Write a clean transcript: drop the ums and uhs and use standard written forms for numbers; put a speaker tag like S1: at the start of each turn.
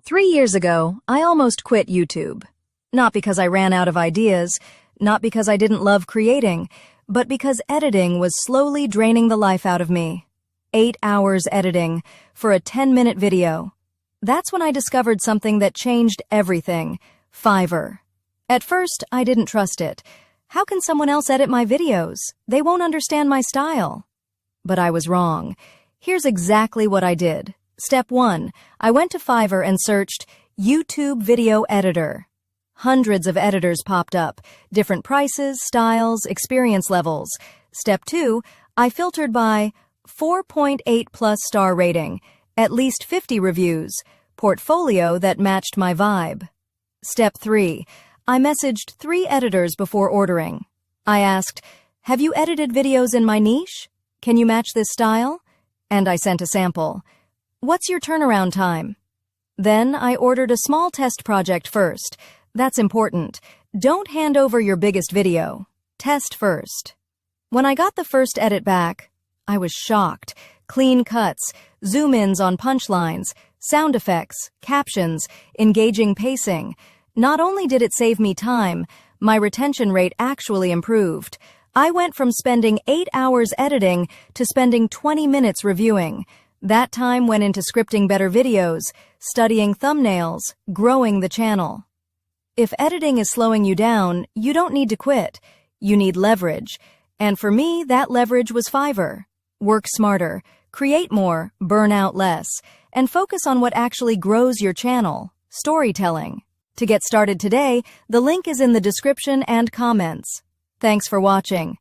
S1: 3 years ago, I almost quit YouTube. Not because I ran out of ideas, not because I didn't love creating, but because editing was slowly draining the life out of me. 8 hours editing for a 10-minute video. That's when I discovered something that changed everything: Fiverr. At first, I didn't trust it. How can someone else edit my videos? They won't understand my style. But I was wrong. Here's exactly what I did. Step 1. I went to Fiverr and searched YouTube Video Editor. Hundreds of editors popped up, different prices, styles, experience levels. Step 2. I filtered by 4.8 plus star rating, at least 50 reviews, portfolio that matched my vibe. Step 3. I messaged 3 editors before ordering. I asked, "Have you edited videos in my niche? Can you match this style?" And I sent a sample. "What's your turnaround time?" Then I ordered a small test project first. That's important. Don't hand over your biggest video. Test first. When I got the first edit back, I was shocked. Clean cuts, zoom-ins on punchlines, sound effects, captions, engaging pacing. Not only did it save me time, my retention rate actually improved. I went from spending 8 hours editing to spending 20 minutes reviewing. That time went into scripting better videos, studying thumbnails, growing the channel. If editing is slowing you down, you don't need to quit. You need leverage. And for me, that leverage was Fiverr. Work smarter, create more, burn out less, and focus on what actually grows your channel: storytelling. To get started today, the link is in the description and comments. Thanks for watching.